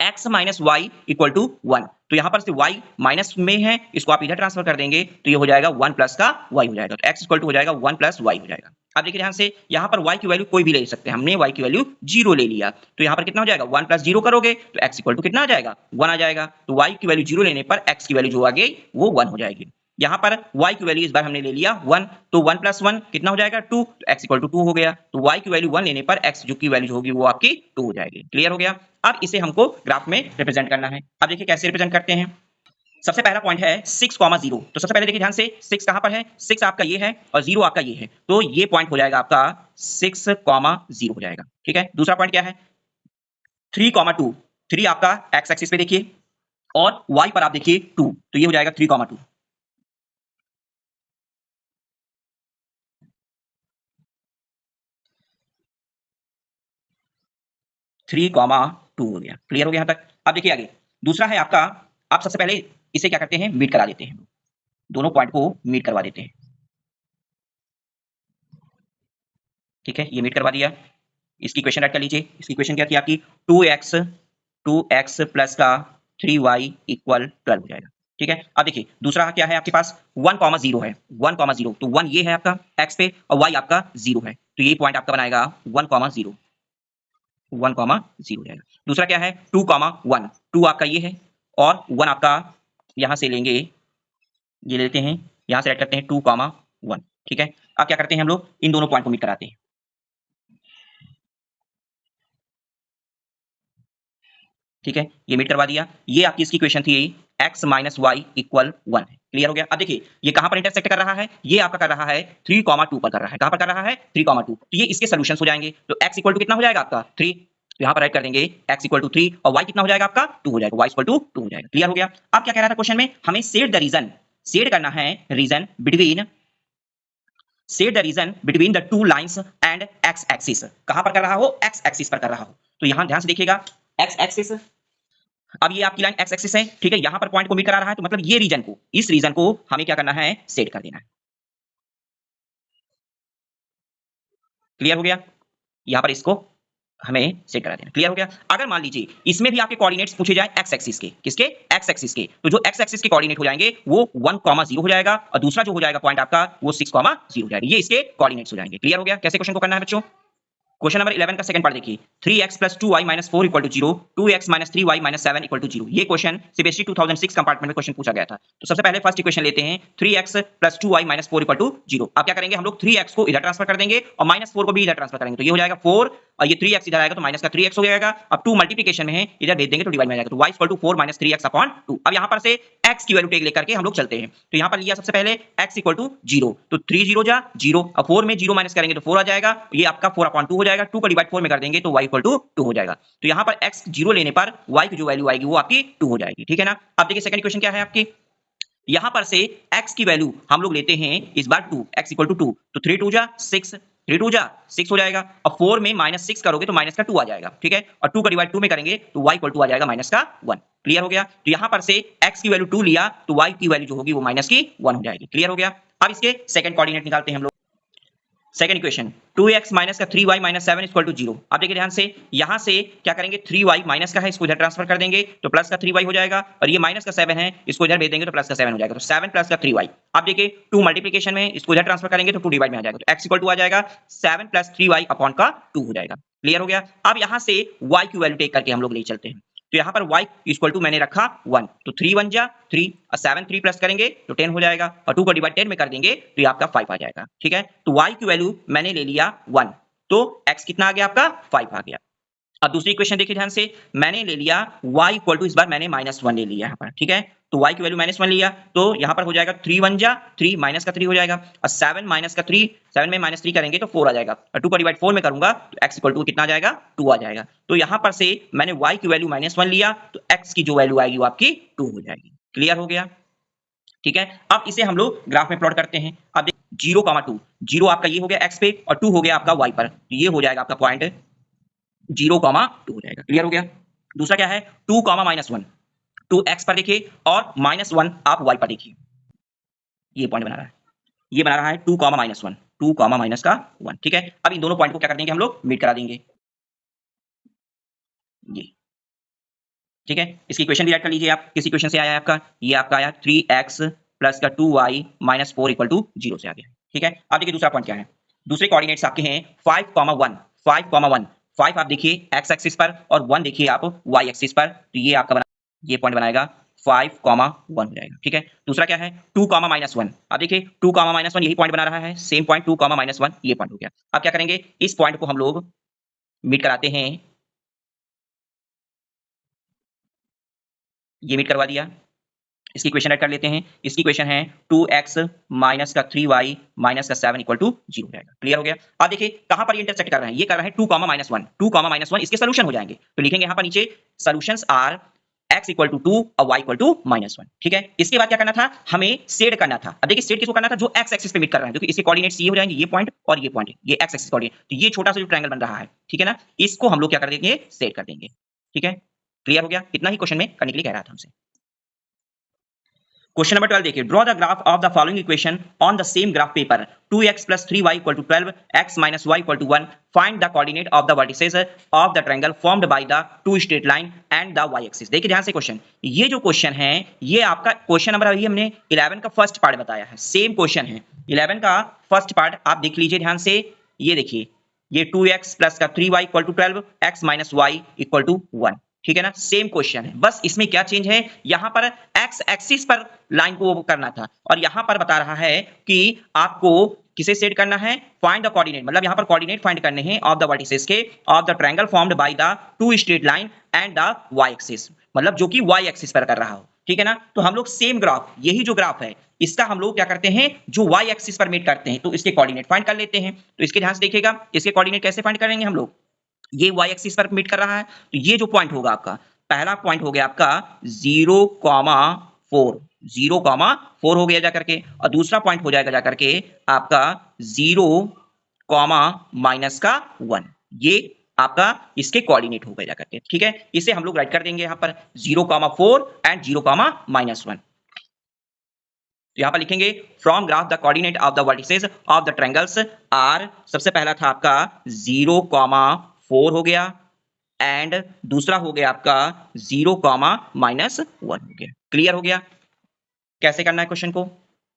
x minus y equal to 1। तो यहां पर से y माइनस में है, इसको आप इधर ट्रांसफर कर देंगे तो ये हो जाएगा 1 प्लस का y हो जाएगा, तो x इक्वल टू हो जाएगा 1 प्लस y हो जाएगा। अब देखिए ध्यान से, यहां पर y की वैल्यू कोई भी ले सकते हैं, हमने y की वैल्यू 0 ले लिया, तो यहां पर कितना हो जाएगा, 1 प्लस 0 करोगे तो x इक्वल टू कितना आ जाएगा, 1 आ जाएगा। तो y की वैल्यू 0 लेने पर x की वैल्यू जो आ गई वो 1 हो जाएगी। यहाँ पर y की वैल्यू इस बार हमने ले लिया 1, तो 1 प्लस 1 कितना हो जाएगा 2, तो x इक्वल टू 2 हो गया। तो y की वैल्यू 1 लेने पर x जो की वैल्यू होगी वो आपकी 2 हो जाएगी। क्लियर हो गया। अब इसे हमको ग्राफ में रिप्रेजेंट करना है। अब देखिए कैसे रिप्रेजेंट करते हैं। सबसे पहला पॉइंट है 6, 0। तो सबसे पहले देखिए ध्यान से, 6 कहां पर है, 6 आपका ये है और 0 आपका ये है, तो ये पॉइंट हो जाएगा आपका 6, 0 हो जाएगा, ठीक है। दूसरा पॉइंट क्या है, 3, 2। 3 आपका x एक्सिस पे देखिए और y पर आप देखिए 2, तो ये हो जाएगा 3, 2। 3, 2 हो गया। क्लियर हो गया यहाँ तक। अब देखिए आगे दूसरा है आपका, आप सबसे पहले इसे क्या करते हैं, मीट करा देते हैं, दोनों पॉइंट को मीट करवा देते हैं, ठीक है। ये मीट करवा दिया, इसकी इक्वेशन राइट कर लीजिए। इसकी इक्वेशन क्या थी आपकी, 2x प्लस का 3y इक्वल 12 हो जाएगा, ठीक है। अब देखिए दूसरा क्या है आपके पास, 1, 0 है, 1, 0, तो 1 ये है आपका x पे और y आपका 0 है, तो ये पॉइंट आपका बनाएगा 1, 0, 1, 0 हो जाएगा। दूसरा क्या है, 2, 1, 2 आपका ये है और 1 आपका यहां से लेंगे, ये लेते हैं, यहां से ऐड करते हैं 2, 1, ठीक है। अब क्या करते हैं हम लोग, इन दोनों पॉइंट को मीट कराते हैं, ठीक है। ये मीट करवा दिया। ये आपकी इसकी इक्वेशन थी x माइनस वाई इक्वल 1 है। क्लियर हो गया। अब देखिए ये कहां पर इंटरसेक्ट कर रहा है, ये आपका कर रहा है 3, 2 पर कर रहा है। कहां पर कर रहा है, 3, 2। तो ये इसके सॉल्यूशंस हो जाएंगे। तो x इक्वल टू कितना हो जाएगा आपका 3, तो यहां पर ऐड कर देंगे x इक्वल टू 3 और y कितना हो जाएगा आपका 2 हो जाएगा, y इक्वल टू 2 हो जाएगा। क्लियर हो गया। अब क्या कह रहा था क्वेश्चन में, हमें सेट द रीजन, सेट करना है region between, set the region between the two lines and x axis. कहां पर कर रहा हो, x एक्सिस पर कर रहा हो। तो यहां ध्यान से देखिएगा, x एक्सिस, अब ये आपकी लाइन x एक्सिस है, ठीक है। यहां पर पॉइंट को मीट करा रहा है, तो मतलब ये रीजन को, इस रीजन को हमें क्या करना है, सेट कर देना है। क्लियर हो गया। यहां पर इसको हमें सेट करा देना। क्लियर हो गया। अगर मान लीजिए इसमें भी आपके कोऑर्डिनेट्स पूछे जाए x एक्सिस के, किसके, x एक्सिस के, तो जो x एक्सिस के कोऑर्डिनेट हो जाएंगे वो 1, 0 हो जाएगा और दूसरा जो हो जाएगा पॉइंट आपका वो 6, 0 हो जाएगा। ये इसके कोऑर्डिनेट्स हो जाएंगे। क्लियर हो गया। कैसे क्वेश्चन को करना है बच्चों। क्वेश्चन नंबर 11 का सेकंड पार्ट देखिए, 3x plus 2y minus 4 equal to 0, 2x minus 3y minus 7 equal to 0। ये क्वेश्चन सीबीएसई 2006 कंपार्टमेंट में क्वेश्चन पूछा गया था। तो सबसे पहले फर्स्ट इक्वेशन लेते हैं, 3x plus 2y minus 4 equal to 0। अब क्या करेंगे हम लोग, 3x को इधर ट्रांसफर कर देंगे और माइनस 4 को भी इधर ट्रांसफर करेंगे, तो ये हो जाएगा 4 और ये 3x इधर आएगा तो माइनस का 3x हो जाएगा। अब 2 मल्टीप्लिकेशन में है, इधर भेज देंगे तो डिवाइड में आ जाएगा, तो y equal to 4 minus 3x upon 2। अब यहां पर से x की वैल्यू टेक लेकर के हम लोग चलते हैं, तो यहां पर लिया सबसे पहले x इक्वल टू 0, तो 3 0 जा 0, अब 4 में 0 माइनस करेंगे तो 4 आ जाएगा, ये आपका 4 अपॉन 2 हो जाएगा, 2 का डिवाइड 4 में कर देंगे तो y इक्वल टू 2 हो जाएगा। तो यहां पर x 0 लेने पर y की जो वैल्यू आएगी वो आपकी 2 हो जाएगी, ठीक है ना। अब देखिए सेकंड इक्वेशन क्या है आपकी, यहां पर से x की वैल्यू हम लोग लेते हैं इस बार 2, x इक्वल टू 2, तो 3 2 जा 6, 3 2 जा 6 हो जाएगा, और 4 में माइनस 6 करोगे तो माइनस का 2 आ जाएगा, ठीक है। और 2 का डिवाइड 2 में करेंगे तो y इक्वल टू आ जाएगा माइनस का 1। क्लियर हो गया। तो यहां पर से x की वैल्यू 2 लिया तो y की वैल्यू जो होगी वो माइनस की 1 हो जाएगी। क्लियर हो गया। अब इसके सेकंड कोऑर्डिनेट निकालते हैं हम लोग। सेकंड इक्वेशन, 2x माइनस का 3y माइनस 7 इक्वल टू 0। अब देखिए ध्यान से, यहां से क्या करेंगे, 3y माइनस का है, इसको इधर ट्रांसफर कर देंगे तो प्लस का 3y हो जाएगा, और ये माइनस का 7 है, इसको इधर भेज देंगे तो प्लस का 7 हो जाएगा, तो 7 प्लस का 3y। अब देखिए 2 मल्टीप्लिकेशन में, इसको इधर ट्रांसफर करेंगे तो 2 डिवाइड में आ जाएगा, तो x इक्वल टू आ जाएगा 7 प्लस 3y अपॉन का 2 हो जाएगा। क्लियर हो गया। अब यहां से y की वैल्यू टेक करके हम लोग ले चलते हैं, तो यहां पर y इक्वल टू मैंने रखा 1, तो 3 1 जा 3 और 7 3 प्लस करेंगे तो 10 हो जाएगा, और 2 को डिवाइड 10 में कर देंगे तो ये आपका 5 आ जाएगा, ठीक है। तो y की वैल्यू मैंने ले लिया 1, तो x कितना आ गया आपका 5 आ गया। अब दूसरी इक्वेशन देखिए ध्यान से, मैंने ले लिया y इक्वल टू, इस बार मैंने -1 ले लिया यहाँ पर, ठीक है। तो y की वैल्यू -1 लिया तो यहाँ पर हो जाएगा 3 1 जा 3 माइनस का 3 हो जाएगा, और 7 माइनस का 3, 7 में -3 करेंगे तो 4 आ जाएगा, और 2 को डिवाइड 4 में करूंगा तो x इक्वल टू कितना आ जाएगा, 2 आ जाएगा। तो यहाँ पर से मैंने y की वैल्यू -1 लिया तो x की जो वैल्यू आएगी वो आपकी 2 हो जाएगी। क्लियर हो गया, ठीक है। अब इसे हम लोग ग्राफ में प्लॉट करते हैं। अब 0,2, 0 आपका ये हो गया x पे और 2 हो गया आपका y पर, तो ये हो जाएगा आपका पॉइंट 0,2 हो जाएगा। क्लियर हो गया। दूसरा क्या है 2, -1, 2 x पर देखिए और -1 आप y पर देखिए, ये पॉइंट बना रहा है, ये बना रहा है 2, -1, 2, -1, ठीक है। अब इन दोनों पॉइंट को क्या कर देंगे हम लोग, मीट करा देंगे, ये ठीक है। इसकी इक्वेशन भी ऐड कर लीजिए आप, किस इक्वेशन से आया है आपका, ये आपका आया 3x प्लस का 2y माइनस 4 इक्वल टू 0 से आ गया, ठीक है। अब देखिए दूसरा पॉइंट क्या है, दूसरे कोऑर्डिनेट्स आपके हैं 5,1, 5,1, 5 आप देखिए x एक्सिस पर और 1 देखिए आप y एक्सिस पर, तो ये आपका बना, ये पॉइंट बनाएगा 5,1 हो जाएगा, ठीक है। दूसरा क्या है 2, -1, अब देखिए 2, -1 यही पॉइंट बना रहा है, सेम पॉइंट 2, -1 ये पॉइंट हो गया। अब क्या करेंगे, इस पॉइंट को हम लोग मीट कराते हैं, ये मीट करवा दिया। इसकी इक्वेशन ऐड कर लेते हैं, इसकी इक्वेशन है 2x माइनस का 3y माइनस का 7 इक्वल टू 0 हो जाएगा। क्लियर हो गया। अब देखिए कहां पर ये इंटरसेक्ट कर रहे हैं, ये कर रहे हैं 2, -1, 2, -1 इसके सॉल्यूशन हो जाएंगे, तो लिखेंगे यहां पर नीचे solutions are x equal to 2 और y इक्वल टू -1, ठीक है। इसके बाद क्या करना था, हमें शेड करना था। अब देखिए शेड किसको करना था, जो x एक्सिस पे मीट कर रहा है, क्योंकि इसके कोऑर्डिनेट्स ये हो जाएंगे, ये पॉइंट और ये पॉइंट, ये x एक्सिस कोऑर्डिनेट, तो ये छोटा सा जो ट्रायंगल बन रहा है, ठीक है ना, इसको हम लोग क्या कर देंगे, शेड कर देंगे, ठीक है। क्लियर हो गया, इतना ही क्वेश्चन में करने के लिए कह रहा था हमसे। क्वेश्चन नंबर 12 देखिए, draw the graph of the following equation on the same graph paper, 2x plus 3y equal to 12, x minus y equal to 1, find the coordinate of the vertices of the triangle formed by the two straight line and the y axis। देखिए ध्यान से question, ये जो question है ये आपका question number अभी हमने 11 का फर्स्ट पार्ट बताया है, सेम क्वेश्चन है 11 का फर्स्ट पार्ट, आप देख लीजिए ध्यान से, ये देखिए ये 2x प्लस का 3y equal to 12, x minus y equal to 1, ठीक है ना, सेम क्वेश्चन है, बस इसमें क्या चेंज है, यहां पर x एक्सिस पर लाइन को करना था और यहां पर बता रहा है कि आपको किसे सेट करना है, फाइंड द कोऑर्डिनेट, मतलब यहां पर कोऑर्डिनेट फाइंड करने हैं ऑफ द वर्टिसेस के of the triangle formed by the two straight line and the y axis, मतलब जो कि y एक्सिस पर कर रहा हो, ठीक है ना। तो हम लोग सेम ग्राफ, यही जो ग्राफ है इसका हम लोग क्या करते हैं, जो y एक्सिस पर मीट करते हैं तो इसके कोऑर्डिनेट फाइंड कर लेते हैं। तो इसके ध्यान से देखिएगा, इसके कोऑर्डिनेट कैसे फाइंड करेंगे हम लोग, ये y एक्सिस पर मीट कर रहा है, तो ये जो पॉइंट होगा आपका, पहला पॉइंट हो गया आपका 0,4, 0,4 हो गया जाकर के, और दूसरा पॉइंट हो जाएगा जाकर के आपका 0, -1, ये आपका इसके कोऑर्डिनेट हो गए जाकर के, ठीक है। इसे हम लोग राइट कर देंगे यहां पर 0,4 एंड 0,-1, तो यहां पर लिखेंगे from graph the coordinate of the vertices of the triangles are, सबसे पहला था आपका 0,4 हो गया एंड दूसरा हो गया आपका 0,-1 हो गया। क्लियर हो गया, कैसे करना है क्वेश्चन को,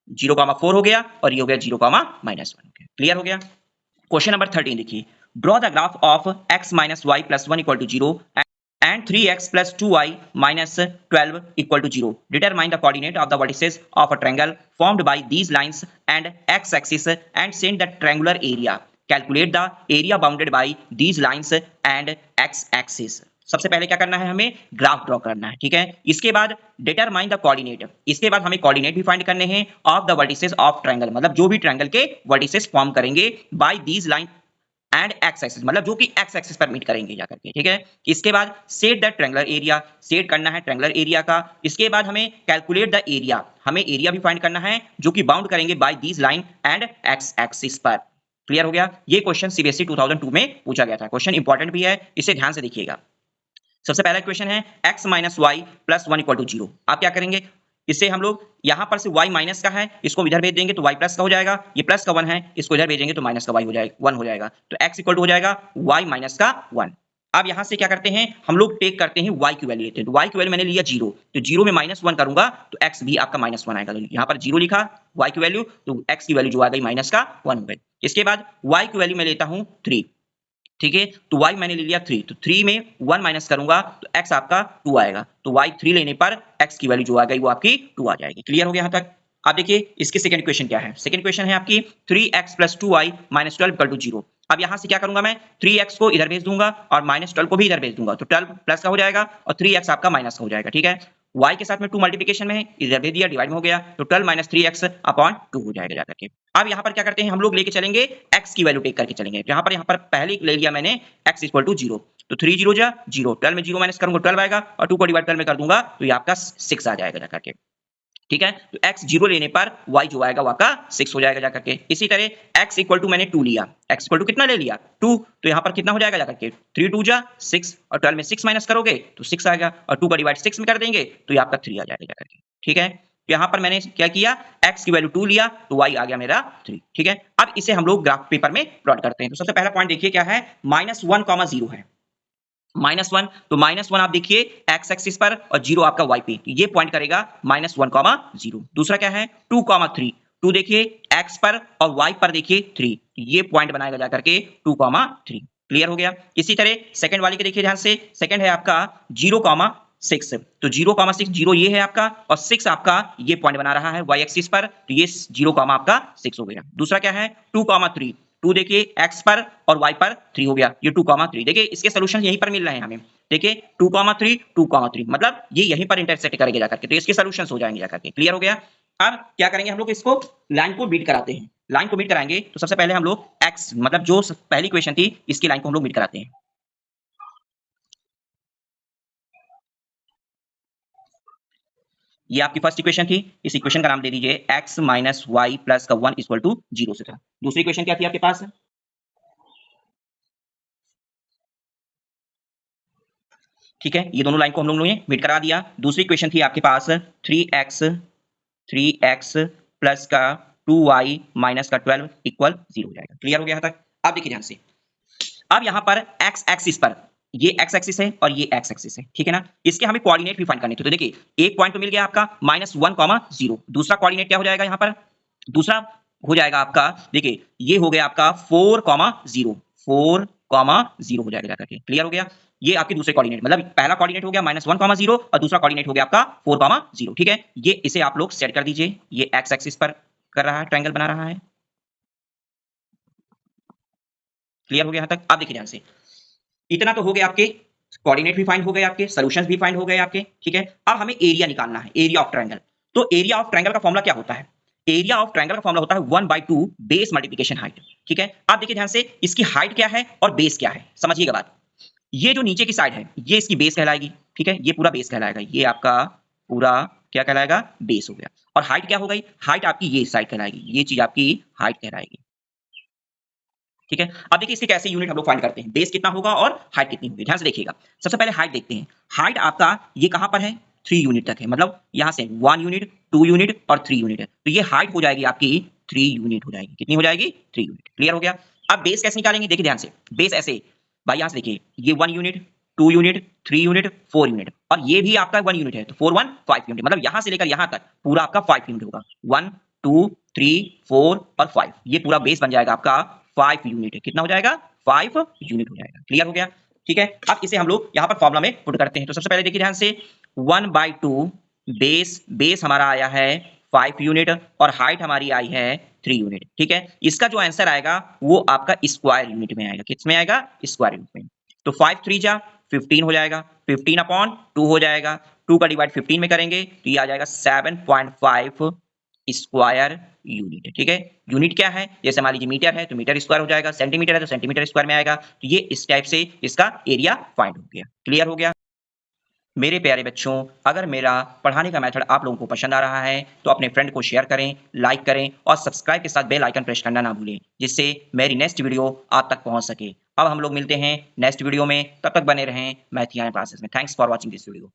0,4 हो गया और ये हो गया 0,-1 हो गया। क्लियर हो गया। क्वेश्चन नंबर 13 देखिए, draw the graph of x minus y plus 1 equal to 0 and 3x plus 2y minus 12 equal to 0. Determine the coordinate of the vertices of a triangle formed by these lines and x-axis and send the triangular area. Calculate the area bounded by these lines and x-axis. सबसे पहले क्या करना है, हमें graph draw करना है, ठीक है। इसके बाद डिटरमाइन द कोऑर्डिनेट, इसके बाद हमें कोऑर्डिनेट भी फाइंड करने हैं of the vertices of triangle, मतलब जो भी ट्रायंगल के वर्टिसेस फॉर्म करेंगे by these line and x axis, मतलब जो कि एक्स एक्सिस पर मीट करेंगे जाकर के, ठीक है। इसके बाद set the triangular area, set करना है ट्रायंगुलर एरिया का। इसके बाद हमें कैलकुलेट द एरिया, हमें एरिया भी फाइंड करना है जो कि बाउंड करेंगे by these line and x axis पर। क्लियर हो गया। ये क्वेश्चन सीबीएसई 2002 में पूछा गया था, क्वेश्चन इंपॉर्टेंट भी है, इसे ध्यान से देखिएगा। सबसे पहला क्वेश्चन है x minus y plus 1 equal to 0। आप क्या करेंगे, इससे हम लोग यहां पर से y माइनस का है, इसको इधर भेज देंगे तो y प्लस का हो जाएगा, ये प्लस का 1 है, इसको इधर भेजेंगे तो माइनस का y हो जाएगा, 1 हो जाएगा, तो x इक्वल टू हो जाएगा y माइनस का 1। अब यहां से क्या करते हैं, हम लोग टेक करते हैं y की वैल्यू लेते हैं, तो y की वैल्यू मैंने लिया 0, तो 0 में -1 करूंगा तो x भी आपका -1 आएगा, तो यहां पर 0 लिखा y की वैल्यू, तो x की वैल्यू जो आ गई माइनस का 1 हो गई। इसके बाद y की वैल्यू मैं लेता हूं 3, ठीक है, तो y मैंने ले लिया 3, तो 3 में 1 माइनस करूंगा तो x आपका 2 आएगा, तो y 3 लेने पर x की वैल्यू जो आ गई वो आपकी 2 आ जाएगी। क्लियर हो गया यहां तक। आप देखिए इसकी सेकंड इक्वेशन क्या है, सेकंड इक्वेशन है आपकी 3x plus 2y minus 12 equal to 0। अब यहां से क्या करूंगा मैं 3x को इधर भेज दूंगा और -12 को भी इधर भेज दूंगा, तो 12 प्लस का हो जाएगा और 3x आपका माइनस का हो जाएगा। ठीक है, y के साथ में 2 मल्टीप्लिकेशन में है, इधर भेज दिया, डिवाइड में हो गया, तो 12 - 3x अपॉन 2 हो जाएगा जाकर के। अब यहाँ पर क्या करते हैं हम लोग, लेके चलेंगे x की वैल्यू टेक करके चलेंगे। यहाँ पर पहले ले लिया मैंने x = 0, तो 3 0 जा 0, 12 में 0 माइनस करूंगा 12 आएगा और 2 को डिवाइड 12 में कर दूंगा तो ये आपका 6 आ जाएगा जाकर के। ठीक है, तो x 0 लेने पर y जो आएगा वो आपका 6 हो जाएगा जाकर के। इसी तरह x = मैंने 2 लिया, x = कितना ले लिया 2, तो यहाँ पर कितना हो जाएगा जाकर के 3 2 जा 6 और 12 में 6 माइनस करोगे तो 6 आएगा और 2 का डिवाइड 6 में कर देंगे तो ये आपका 3 आ जाएगा जाकर के। ठीक है, यहाँ पर मैंने क्या किया, x की वैल्यू 2 लिया तो y आ गया मेरा 3। ठीक है, अब इसे हम लोग ग्राफ पेपर में प्लॉट करते हैं। तो सबसे पहला पॉइंट देखिए क्या है, -1, 0 है, -1, तो -1 आप देखिए x एक्सिस पर और 0 आपका y पे, ये पॉइंट करेगा -1, 0। दूसरा क्या है 2, 3, 2 देखिए x पर और y पर देखिए 3, ये पॉइंट बनाएगा जाकर के 2, 3। क्लियर हो गया। इसी तरह सेकंड वाले के देखिए ध्यान से, सेकंड है आपका 0, 6, तो 0, 6, 0 ये है आपका और 6 आपका ये पॉइंट बना रहा है y एक्सिस पर, तो ये 0, आपका 6 हो गया। दूसरा क्या है 2, 3, 2 देखिए x पर और y पर 3 हो गया, ये 2, 3। देखिए इसके सॉल्यूशन यहीं पर मिल रहे हैं हमें। देखिए 2, 3, 2, 3, मतलब ये यहीं पर इंटरसेक्ट करेंगे जाकर के, तो इसके सॉल्यूशंस हो जाएंगे जाकर के। क्लियर हो गया। अब क्या करेंगे हम लोग, इसको लाइन को बीट कराते हैं। लाइन को बीट कराएंगे तो सबसे पहले हम लोग x मतलब जो पहली क्वेश्चन थी इसकी लाइन को हम लोग बीट कराते हैं। ये आपकी फर्स्ट इक्वेशन थी, इस इक्वेशन का नाम दे दीजिए x - y प्लस का 1 = 0 से था। दूसरी इक्वेशन क्या थी आपके पास, ठीक है, ये दोनों लाइन को हम लोगों ने मीट करा दिया। दूसरी इक्वेशन थी आपके पास 3x प्लस का 2y माइनस का 12 = 0 हो जाएगा। क्लियर हो गया यहाँ तक। अब देखिए ध्यान से, अब यहाँ पर x एक्सिस पर ये x एक्सिस है और ये x एक्सिस है, ठीक है ना, इसके हमें कोऑर्डिनेट भी फाइंड करने थे। तो देखिए एक पॉइंट तो मिल गया आपका -1, 0, दूसरा कोऑर्डिनेट क्या हो जाएगा यहाँ पर, दूसरा हो जाएगा आपका, देखिए ये हो गया आपका 4, 0, 4, 0 हो जाएगा जाकर के। क्लियर हो गया। ये आपके दूसरे कोऑर्डिनेट, मतलब पहला कोऑर्डिनेट हो गया -1, 0 और दूसरा कोऑर्डिनेट हो गया आपका 4, 0। ठीक है, ये इसे आप लोग सेट कर दीजिए, ये x एक्सिस पर कर रहा है, ट्रायंगल बना रहा है। क्लियर हो गया यहाँ तक। अब देखिए ध्यान से, इतना तो हो गया, आपके कोऑर्डिनेट भी फाइंड हो गए, आपके सॉल्यूशंस भी फाइंड हो गए आपके। ठीक है, अब हमें एरिया निकालना है, एरिया ऑफ ट्रायंगल। तो एरिया ऑफ ट्रायंगल का फॉर्मूला क्या होता है, एरिया ऑफ ट्रायंगल का फॉर्मूला होता है 1/2 बेस मल्टीप्लिकेशन हाइट। ठीक है, आप देखिए ध्यान से, इसकी हाइट क्या है और बेस क्या है, समझिएगा बात। ये जो नीचे की साइड है ये इसकी बेस कहलाएगी। ठीक है, ये पूरा बेस कहलाएगा, ये आपका पूरा क्या कहलाएगा, बेस हो गया। और हाइट क्या हो गई, हाइट आपकी ये साइड कहलाएगी, ये चीज आपकी हाइट कहलाएगी। ठीक है, अब देखिए इसके कैसे यूनिट हम लोग फाइंड करते हैं, बेस कितना होगा और हाइट कितनी होगी। ध्यान से देखिएगा, सबसे पहले हाइट देखते हैं। हाइट आपका ये कहां पर है, 3 यूनिट तक है, मतलब यहां से 1 यूनिट, 2 यूनिट और 3 यूनिट है, तो ये हाइट हो जाएगी आपकी 3 यूनिट हो जाएगी। कितनी हो जाएगी, 3 यूनिट। क्लियर हो गया। अब बेस कैसे निकालेंगे, देखिए ध्यान से, बेस ऐसे भाई, यहां से देखिए ये 1 यूनिट, 2 यूनिट, 3 यूनिट, 4 यूनिट और ये भी आपका 1 यूनिट है, तो 4 1 5 यूनिट, मतलब यहां से लेकर यहां तक पूरा आपका 5 यूनिट होगा। 1 2 3 4 और 5, ये पूरा बेस बन जाएगा आपका 5 यूनिट है। कितना हो जाएगा, 5 यूनिट हो जाएगा। क्लियर हो गया। ठीक है, अब इसे हम लोग यहाँ पर फॉर्मूला में पुट करते हैं। तो सबसे पहले देखिए ध्यान से, 1/2 बेस हमारा आया है 5 यूनिट और हाइट हमारी आई है 3 यूनिट। ठीक है, इसका जो आंसर आएगा वो आपका स्क्वायर यूनिट में आएगा। किस में आएगा, स्क्वायर यूनिट में। तो 5 3 जा 15 हो जाएगा, 15/2 हो जाएगा, 2 का डिवाइड 15 में करेंगे तो ये आ जाएगा 7.5 स्क्वायर यूनिट। ठीक है, यूनिट क्या है, जैसे मान लीजिए मीटर है तो मीटर स्क्वायर हो जाएगा, सेंटीमीटर है तो सेंटीमीटर स्क्वायर में आएगा। तो ये इस टाइप से इसका एरिया फाइंड हो गया। क्लियर हो गया। मेरे प्यारे बच्चों, अगर मेरा पढ़ाने का मेथड आप लोगों को पसंद आ रहा है तो अपने फ्रेंड को शेयर करें, लाइक करें और सब्सक्राइब के साथ बेल आइकन प्रेस करना ना भूलें, जिससे मेरी नेक्स्ट वीडियो आप तक पहुंच सके। अब हम लोग मिलते हैं नेक्स्ट वीडियो में, तब तक बने रहें मैथियाना क्लासेस में। Thanks for watching this video.